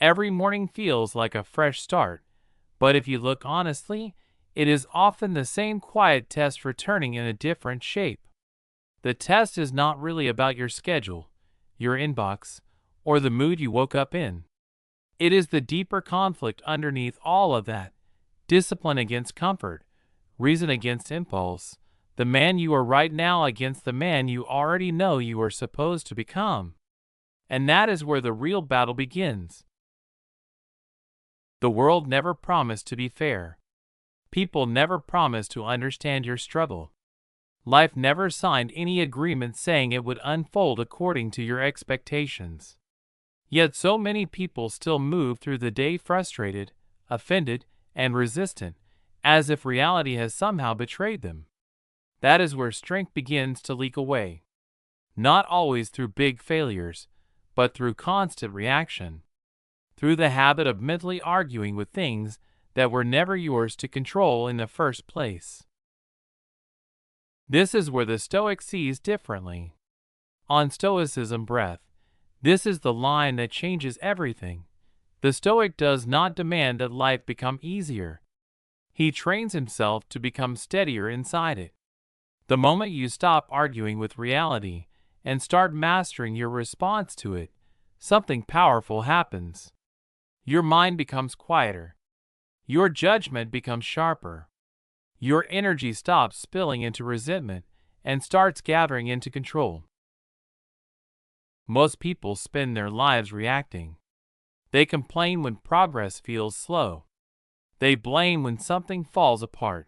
Every morning feels like a fresh start, but if you look honestly, it is often the same quiet test returning in a different shape. The test is not really about your schedule, your inbox, or the mood you woke up in. It is the deeper conflict underneath all of that: discipline against comfort, reason against impulse, the man you are right now against the man you already know you are supposed to become. And that is where the real battle begins. The world never promised to be fair. People never promised to understand your struggle. Life never signed any agreement saying it would unfold according to your expectations. Yet so many people still move through the day frustrated, offended, and resistant, as if reality has somehow betrayed them. That is where strength begins to leak away. Not always through big failures, but through constant reaction. Through the habit of mentally arguing with things that were never yours to control in the first place. This is where the Stoic sees differently. On Stoicism Breath, this is the line that changes everything. The Stoic does not demand that life become easier. He trains himself to become steadier inside it. The moment you stop arguing with reality and start mastering your response to it, something powerful happens. Your mind becomes quieter. Your judgment becomes sharper. Your energy stops spilling into resentment and starts gathering into control. Most people spend their lives reacting. They complain when progress feels slow. They blame when something falls apart.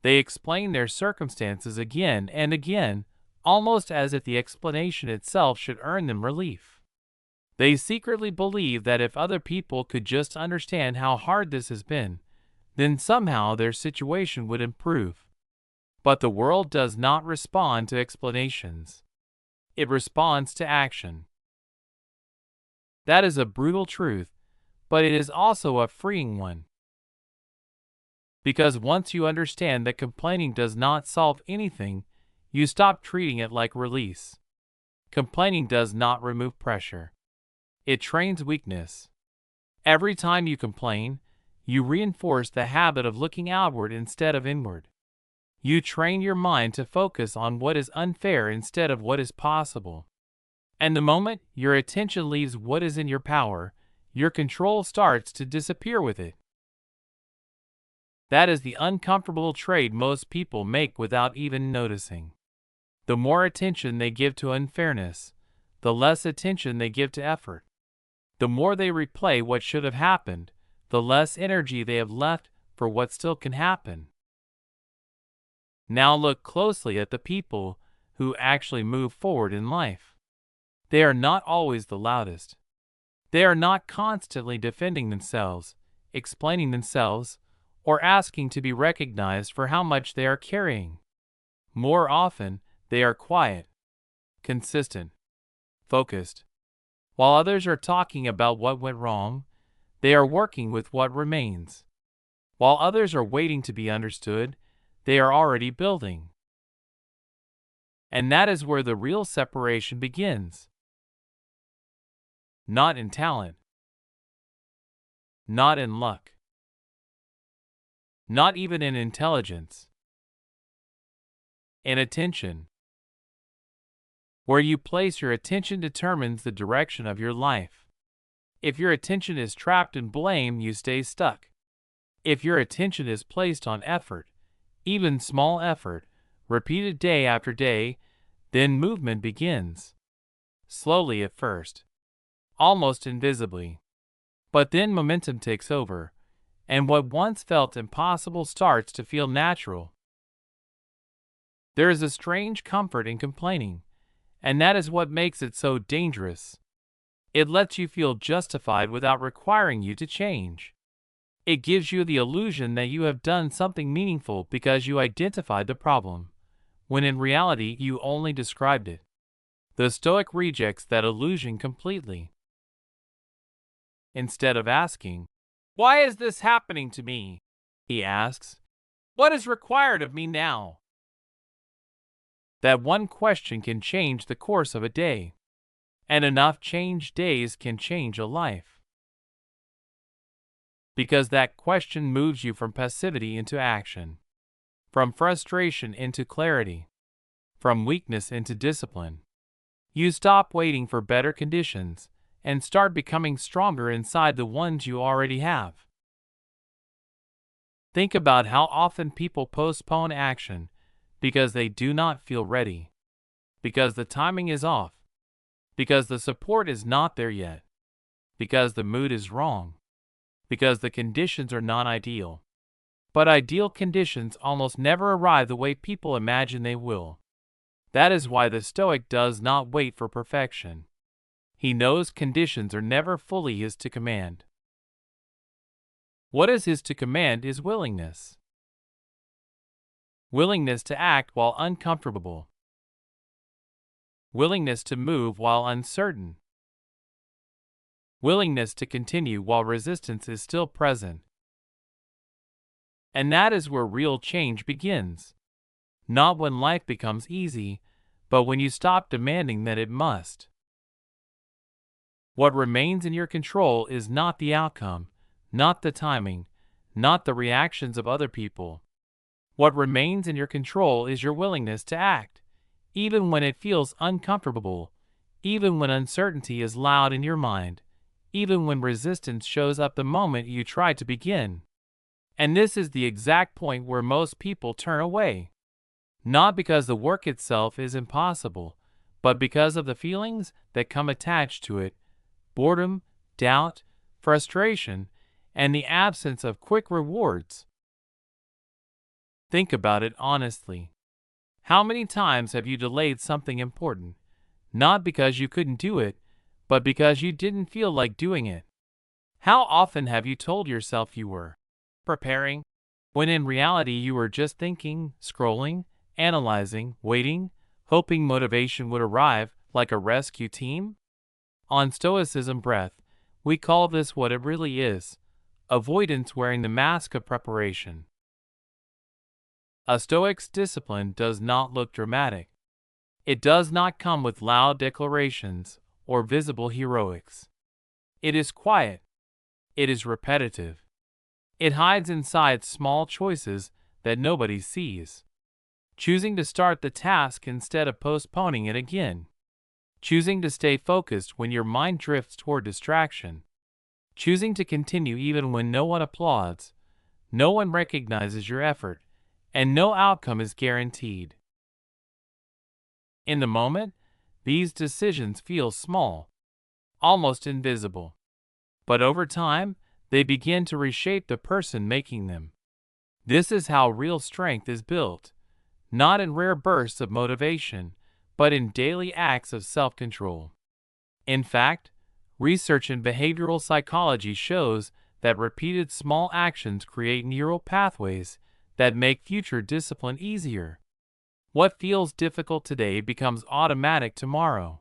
They explain their circumstances again and again, almost as if the explanation itself should earn them relief. They secretly believe that if other people could just understand how hard this has been, then somehow their situation would improve. But the world does not respond to explanations. It responds to action. That is a brutal truth, but it is also a freeing one. Because once you understand that complaining does not solve anything, you stop treating it like release. Complaining does not remove pressure. It trains weakness. Every time you complain, you reinforce the habit of looking outward instead of inward. You train your mind to focus on what is unfair instead of what is possible. And the moment your attention leaves what is in your power, your control starts to disappear with it. That is the uncomfortable trade most people make without even noticing. The more attention they give to unfairness, the less attention they give to effort. The more they replay what should have happened, the less energy they have left for what still can happen. Now look closely at the people who actually move forward in life. They are not always the loudest. They are not constantly defending themselves, explaining themselves, or asking to be recognized for how much they are carrying. More often, they are quiet, consistent, focused. While others are talking about what went wrong, they are working with what remains. While others are waiting to be understood, they are already building. And that is where the real separation begins. Not in talent. Not in luck. Not even in intelligence. In attention. Where you place your attention determines the direction of your life. If your attention is trapped in blame, you stay stuck. If your attention is placed on effort, even small effort, repeated day after day, then movement begins. Slowly at first, almost invisibly. But then momentum takes over, and what once felt impossible starts to feel natural. There is a strange comfort in complaining, and that is what makes it so dangerous. It lets you feel justified without requiring you to change. It gives you the illusion that you have done something meaningful because you identified the problem, when in reality you only described it. The Stoic rejects that illusion completely. Instead of asking, "Why is this happening to me?" he asks, "What is required of me now?" That one question can change the course of a day, and enough changed days can change a life. because that question moves you from passivity into action, from frustration into clarity, from weakness into discipline. You stop waiting for better conditions and start becoming stronger inside the ones you already have. Think about how often people postpone action because they do not feel ready, because the timing is off, because the support is not there yet, because the mood is wrong, because the conditions are not ideal. But ideal conditions almost never arrive the way people imagine they will. That is why the Stoic does not wait for perfection. He knows conditions are never fully his to command. What is his to command is willingness. Willingness to act while uncomfortable. Willingness to move while uncertain. Willingness to continue while resistance is still present. And that is where real change begins. Not when life becomes easy, but when you stop demanding that it must. What remains in your control is not the outcome, not the timing, not the reactions of other people. What remains in your control is your willingness to act, even when it feels uncomfortable, even when uncertainty is loud in your mind, even when resistance shows up the moment you try to begin. And this is the exact point where most people turn away. Not because the work itself is impossible, but because of the feelings that come attached to it: boredom, doubt, frustration, and the absence of quick rewards. Think about it honestly. How many times have you delayed something important, not because you couldn't do it, but because you didn't feel like doing it? How often have you told yourself you were preparing, when in reality you were just thinking, scrolling, analyzing, waiting, hoping motivation would arrive like a rescue team? On Stoicism Breath, we call this what it really is: avoidance wearing the mask of preparation. A Stoic's discipline does not look dramatic. It does not come with loud declarations or visible heroics. It is quiet. It is repetitive. It hides inside small choices that nobody sees. Choosing to start the task instead of postponing it again. Choosing to stay focused when your mind drifts toward distraction. Choosing to continue even when no one applauds, no one recognizes your effort, and no outcome is guaranteed. In the moment, these decisions feel small, almost invisible. But over time, they begin to reshape the person making them. This is how real strength is built, not in rare bursts of motivation, but in daily acts of self-control. In fact, research in behavioral psychology shows that repeated small actions create neural pathways that make future discipline easier. What feels difficult today becomes automatic tomorrow.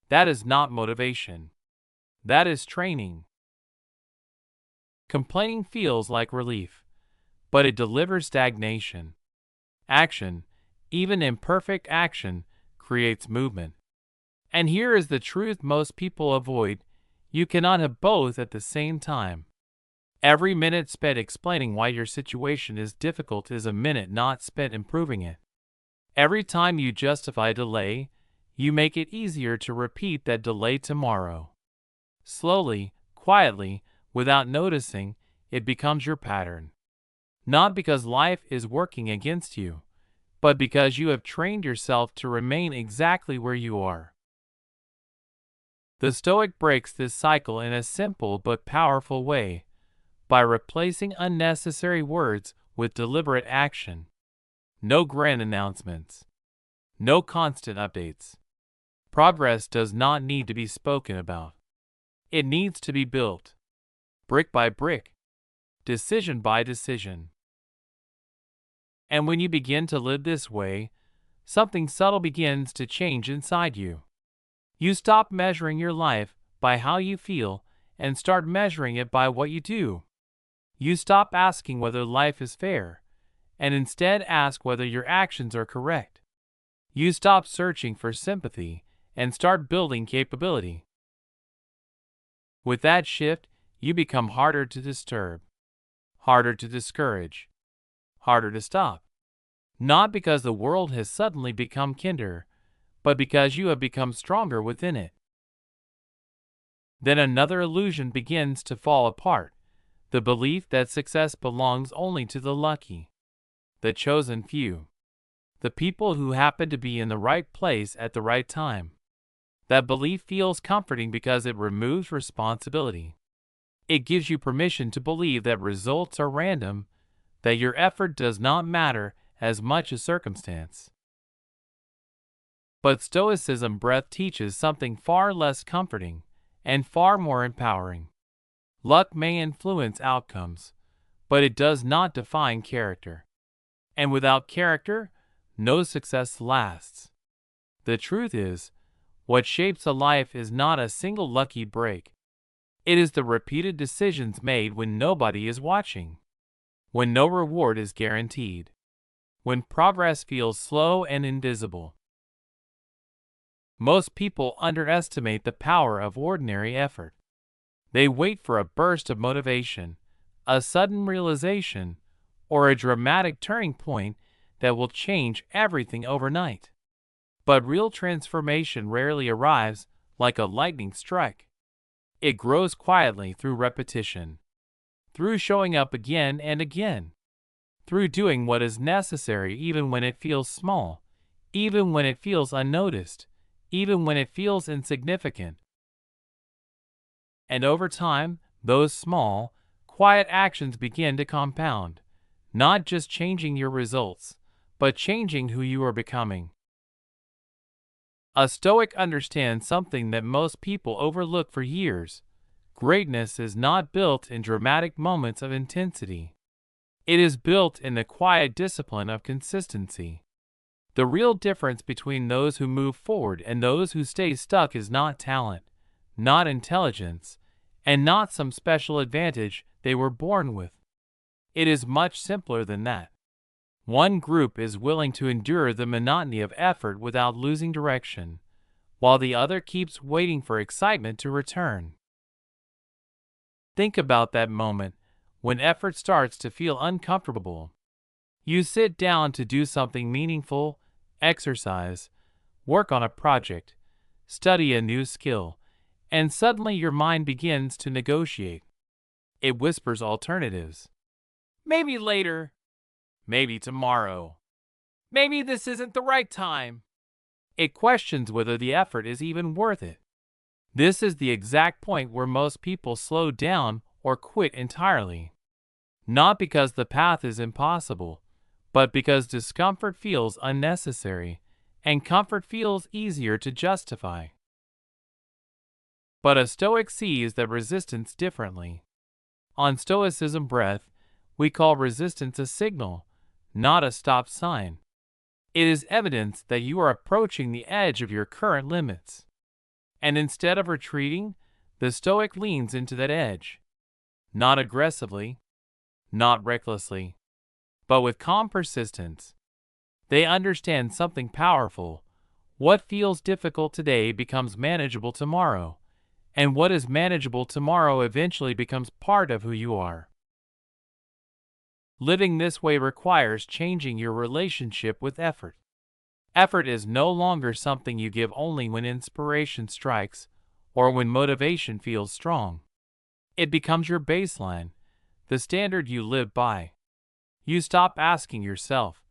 That is not motivation. That is training. Complaining feels like relief, but it delivers stagnation. Action, even imperfect action, creates movement. And here is the truth most people avoid: you cannot have both at the same time. Every minute spent explaining why your situation is difficult is a minute not spent improving it. Every time you justify delay, you make it easier to repeat that delay tomorrow. Slowly, quietly, without noticing, it becomes your pattern. Not because life is working against you, but because you have trained yourself to remain exactly where you are. The Stoic breaks this cycle in a simple but powerful way, by replacing unnecessary words with deliberate action. No grand announcements. No constant updates. Progress does not need to be spoken about. It needs to be built, brick by brick, decision by decision. And when you begin to live this way, something subtle begins to change inside you. You stop measuring your life by how you feel and start measuring it by what you do. You stop asking whether life is fair, and instead ask whether your actions are correct. You stop searching for sympathy and start building capability. With that shift, you become harder to disturb, harder to discourage, harder to stop. Not because the world has suddenly become kinder, but because you have become stronger within it. Then another illusion begins to fall apart, the belief that success belongs only to the lucky, the chosen few, the people who happen to be in the right place at the right time. That belief feels comforting because it removes responsibility. It gives you permission to believe that results are random, that your effort does not matter as much as circumstance. But Stoicism Breath teaches something far less comforting and far more empowering. Luck may influence outcomes, but it does not define character. And without character, no success lasts. The truth is, what shapes a life is not a single lucky break. It is the repeated decisions made when nobody is watching, when no reward is guaranteed, when progress feels slow and invisible. Most people underestimate the power of ordinary effort. They wait for a burst of motivation, a sudden realization, or a dramatic turning point that will change everything overnight. But real transformation rarely arrives like a lightning strike. It grows quietly through repetition, through showing up again and again, through doing what is necessary even when it feels small, even when it feels unnoticed, even when it feels insignificant. And over time, those small, quiet actions begin to compound, not just changing your results, but changing who you are becoming. A Stoic understands something that most people overlook for years. Greatness is not built in dramatic moments of intensity. It is built in the quiet discipline of consistency. The real difference between those who move forward and those who stay stuck is not talent, not intelligence, and not some special advantage they were born with. It is much simpler than that. One group is willing to endure the monotony of effort without losing direction, while the other keeps waiting for excitement to return. Think about that moment when effort starts to feel uncomfortable. You sit down to do something meaningful, exercise, work on a project, study a new skill, and suddenly your mind begins to negotiate. It whispers alternatives. Maybe later. Maybe tomorrow. Maybe this isn't the right time. It questions whether the effort is even worth it. This is the exact point where most people slow down or quit entirely. Not because the path is impossible, but because discomfort feels unnecessary, and comfort feels easier to justify. But a Stoic sees that resistance differently. On Stoicism Breath, we call resistance a signal, not a stop sign. It is evidence that you are approaching the edge of your current limits. And instead of retreating, the Stoic leans into that edge. Not aggressively, not recklessly, but with calm persistence. They understand something powerful. What feels difficult today becomes manageable tomorrow, and what is manageable tomorrow eventually becomes part of who you are. Living this way requires changing your relationship with effort. Effort is no longer something you give only when inspiration strikes or when motivation feels strong. It becomes your baseline, the standard you live by. You stop asking yourself,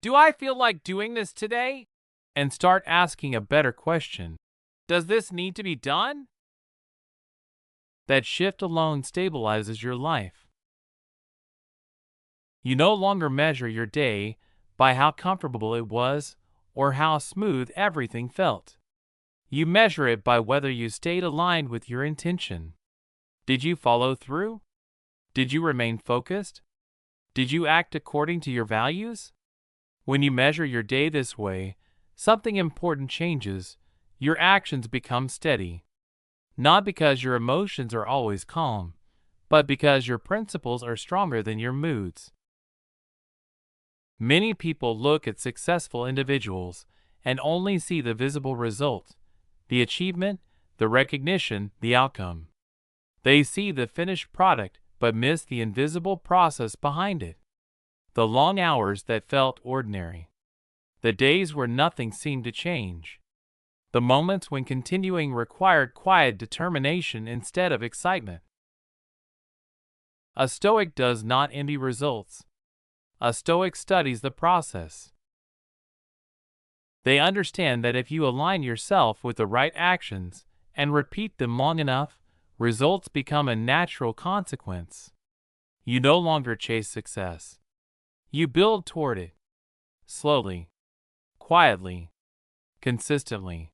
"Do I feel like doing this today?" and start asking a better question. Does this need to be done? That shift alone stabilizes your life. You no longer measure your day by how comfortable it was or how smooth everything felt. You measure it by whether you stayed aligned with your intention. Did you follow through? Did you remain focused? Did you act according to your values? When you measure your day this way, something important changes. Your actions become steady. Not because your emotions are always calm, but because your principles are stronger than your moods. Many people look at successful individuals and only see the visible result, the achievement, the recognition, the outcome. They see the finished product but miss the invisible process behind it. The long hours that felt ordinary. The days where nothing seemed to change. The moments when continuing required quiet determination instead of excitement. A Stoic does not envy results. A Stoic studies the process. They understand that if you align yourself with the right actions and repeat them long enough, results become a natural consequence. You no longer chase success. You build toward it. Slowly, quietly, consistently.